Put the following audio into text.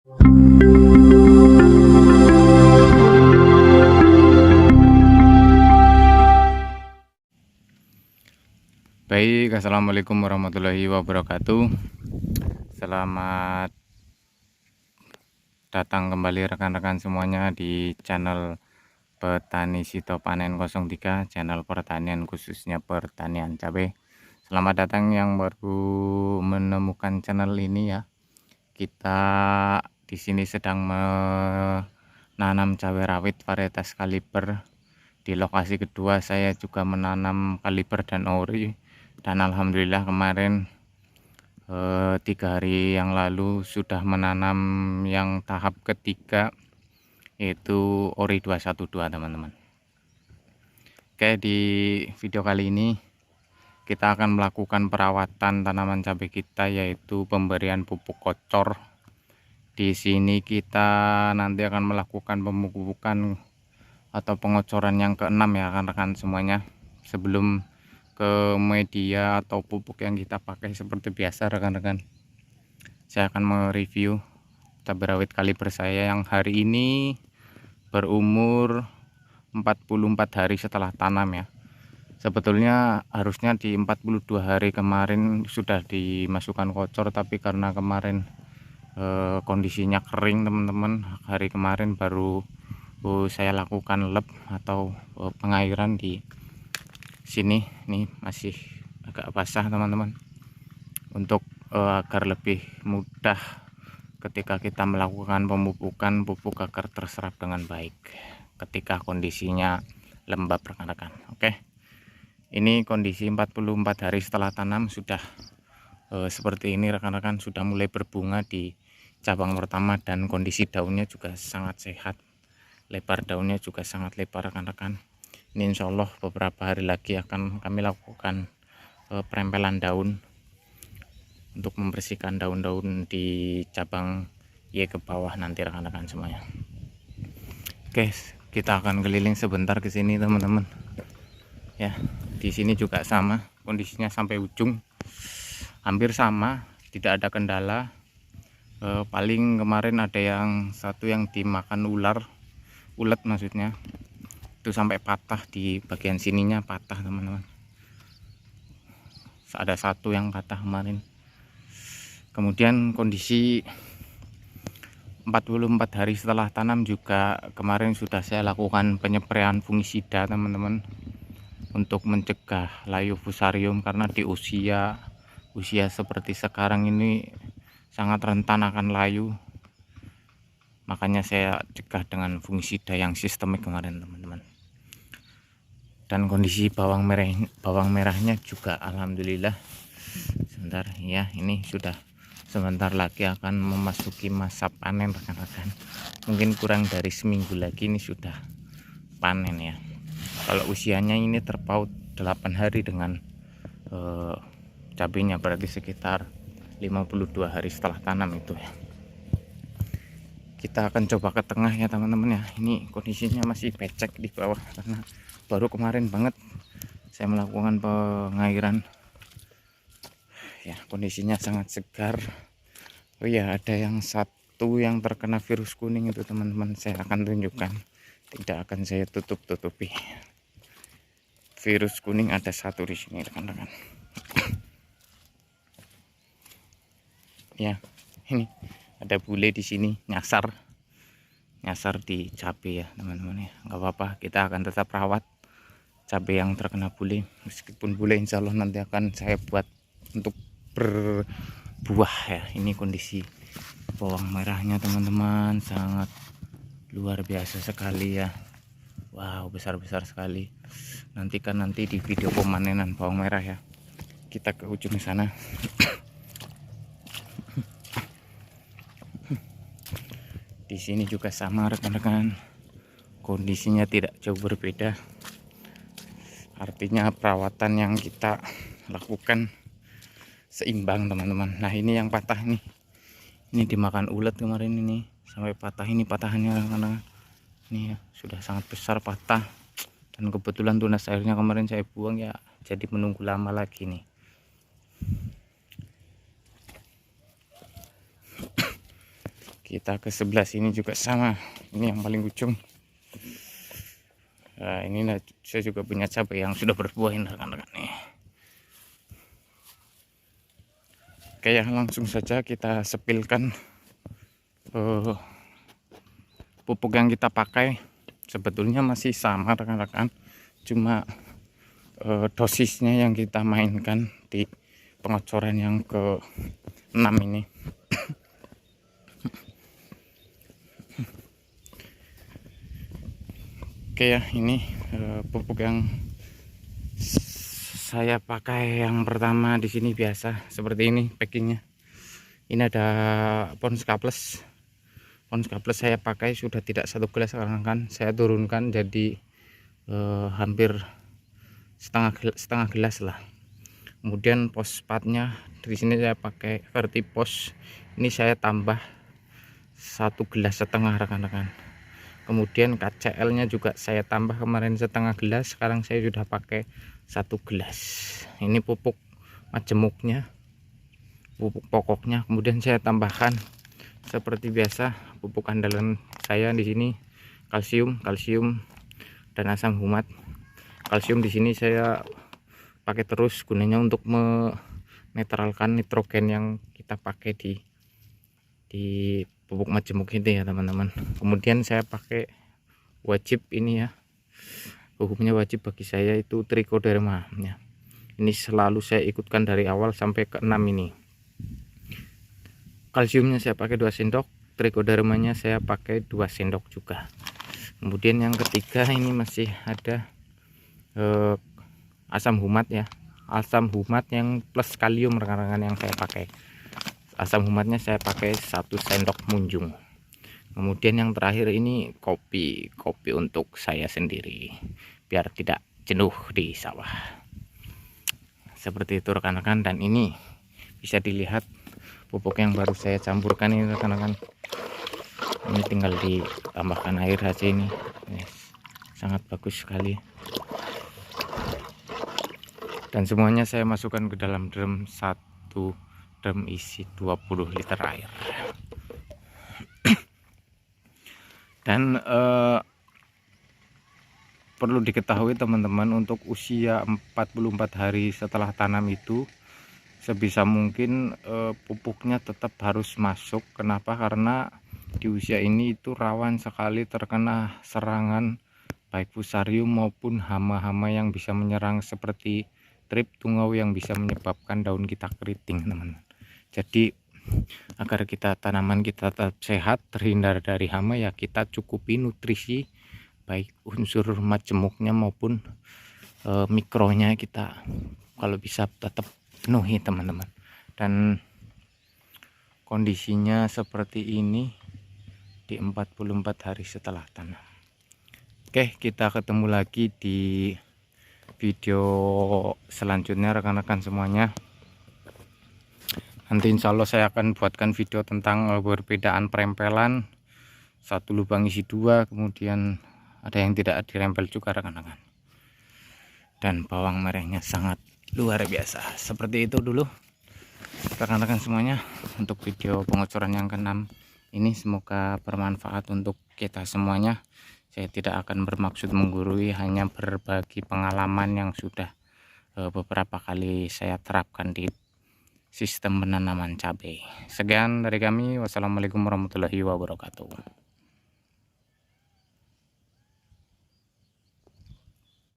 Baik, assalamualaikum warahmatullahi wabarakatuh. Selamat datang kembali rekan-rekan semuanya di channel Petani Sito Panen 03, channel pertanian khususnya pertanian cabai. Selamat datang yang baru menemukan channel ini ya. Kita di sini sedang menanam cabai rawit varietas kaliber. Di lokasi kedua saya juga menanam kaliber dan ori, dan alhamdulillah kemarin 3 hari yang lalu sudah menanam yang tahap ketiga, yaitu ori 212 teman-teman. Oke, di video kali ini kita akan melakukan perawatan tanaman cabai kita, yaitu pemberian pupuk kocor. Di sini kita nanti akan melakukan pemupukan atau pengocoran yang ke-6 ya rekan-rekan semuanya. Sebelum ke media atau pupuk yang kita pakai, seperti biasa rekan-rekan, saya akan mereview cabai rawit kaliber saya yang hari ini berumur 44 hari setelah tanam ya. Sebetulnya harusnya di 42 hari kemarin sudah dimasukkan kocor, tapi karena kemarin kondisinya kering teman-teman, hari kemarin baru saya lakukan lep atau pengairan di sini. Nih masih agak basah teman-teman, untuk agar lebih mudah ketika kita melakukan pemupukan, pupuk agar terserap dengan baik ketika kondisinya lembab rekan-rekan. Oke, ini kondisi 44 hari setelah tanam sudah seperti ini rekan-rekan, sudah mulai berbunga di cabang pertama, dan kondisi daunnya juga sangat sehat, lebar daunnya juga sangat lebar rekan-rekan. Ini insya Allah beberapa hari lagi akan kami lakukan perempelan daun untuk membersihkan daun-daun di cabang Y ke bawah nanti rekan-rekan semuanya. Oke, kita akan keliling sebentar ke sini teman-teman ya. Di sini juga sama kondisinya, sampai ujung hampir sama, tidak ada kendala. Paling kemarin ada yang satu yang dimakan ulet maksudnya, itu sampai patah di bagian sininya, patah teman-teman. Ada satu yang patah kemarin. Kemudian kondisi 44 hari setelah tanam juga kemarin sudah saya lakukan penyepraian fungisida teman-teman, untuk mencegah layu fusarium, karena di usia seperti sekarang ini sangat rentan akan layu. Makanya saya cegah dengan fungisida yang sistemik kemarin teman-teman. Dan kondisi bawang merahnya juga alhamdulillah, sebentar ya, ini sudah sebentar lagi akan memasuki masa panen rekan-rekan. Mungkin kurang dari seminggu lagi ini sudah panen ya. Kalau usianya ini terpaut 8 hari dengan cabenya, berarti sekitar 52 hari setelah tanam itu ya. Kita akan coba ke tengah ya teman-teman ya. Ini kondisinya masih becek di bawah karena baru kemarin banget saya melakukan pengairan ya. Kondisinya sangat segar. Oh ya, ada yang satu yang terkena virus kuning itu teman-teman, saya akan tunjukkan, tidak akan saya tutup-tutupi. Virus kuning ada satu di sini rekan-rekan. Ya, ini ada bule di sini nyasar di cabai ya teman-teman ya. Nggak apa-apa, kita akan tetap rawat cabai yang terkena bule. Meskipun bule insya Allah nanti akan saya buat untuk berbuah ya. Ini kondisi bawang merahnya teman-teman, sangat luar biasa sekali ya. Wow, besar-besar sekali. Nanti di video pemanenan bawang merah ya, kita ke ujung sana. Di sini juga sama rekan-rekan, kondisinya tidak jauh berbeda. Artinya perawatan yang kita lakukan seimbang teman-teman. Nah, ini yang patah nih, ini dimakan ulet kemarin, ini sampai patah. Ini patahannya karena ini ya, sudah sangat besar patah, dan kebetulan tunas airnya kemarin saya buang ya, jadi menunggu lama lagi nih. Kita ke sebelah sini juga sama, ini yang paling ujung. Nah, ini saya juga punya cabai yang sudah berbuah ini rekan-rekan nih. Oke ya, langsung saja kita sepilkan pupuk yang kita pakai. Sebetulnya masih sama rekan-rekan, cuma dosisnya yang kita mainkan di pengocoran yang ke-6 ini. Oke ya, ini pupuk yang saya pakai yang pertama di sini biasa seperti ini packingnya. Ini ada Pons K Plus. Pons K Plus saya pakai sudah tidak 1 gelas sekarang kan, saya turunkan jadi hampir setengah gelas lah. Kemudian fosfatnya dari sini saya pakai Vertipos, ini saya tambah 1,5 gelas rekan-rekan. Kemudian KCL nya juga saya tambah kemarin setengah gelas, sekarang saya sudah pakai 1 gelas. Ini pupuk majemuknya, pupuk pokoknya. Kemudian saya tambahkan seperti biasa pupuk andalan saya di sini, kalsium dan asam humat. Kalsium di sini saya pakai terus, gunanya untuk menetralkan nitrogen yang kita pakai di pupuk majemuk ini ya teman-teman. Kemudian saya pakai wajib ini ya, pupuknya wajib bagi saya itu Trichoderma ya. Ini selalu saya ikutkan dari awal sampai ke 6 ini. Kalsiumnya saya pakai 2 sendok, Trichodermanya saya pakai 2 sendok juga. Kemudian yang ketiga ini masih ada asam humat ya, asam humat yang plus kalium rekan-rekan yang saya pakai. Asam humatnya saya pakai 1 sendok munjung. Kemudian yang terakhir ini kopi untuk saya sendiri biar tidak jenuh di sawah. Seperti itu rekan-rekan, dan ini bisa dilihat pupuk yang baru saya campurkan ini rekan-rekan. Ini tinggal ditambahkan air saja ini. Sangat bagus sekali. Dan semuanya saya masukkan ke dalam drum, 1 drum isi 20 liter air. Dan perlu diketahui teman-teman, untuk usia 44 hari setelah tanam itu sebisa mungkin pupuknya tetap harus masuk. Kenapa? Karena di usia ini itu rawan sekali terkena serangan baik fusarium maupun hama-hama yang bisa menyerang seperti trip tungau yang bisa menyebabkan daun kita keriting teman. Jadi agar tanaman kita tetap sehat, terhindar dari hama ya, kita cukupi nutrisi baik unsur majemuknya maupun mikronya kita kalau bisa tetap penuhi teman-teman. Dan kondisinya seperti ini di 44 hari setelah tanam. Oke, kita ketemu lagi di video selanjutnya rekan-rekan semuanya. Nanti insya Allah saya akan buatkan video tentang perbedaan perempelan, 1 lubang isi 2, kemudian ada yang tidak dirempel juga rekan-rekan. Dan bawang merahnya sangat luar biasa. Seperti itu dulu rekan-rekan semuanya untuk video pengocoran yang ke-6 ini. Semoga bermanfaat untuk kita semuanya. Saya tidak akan bermaksud menggurui, hanya berbagi pengalaman yang sudah beberapa kali saya terapkan di sistem penanaman cabai. Sekian dari kami. Wassalamualaikum warahmatullahi wabarakatuh.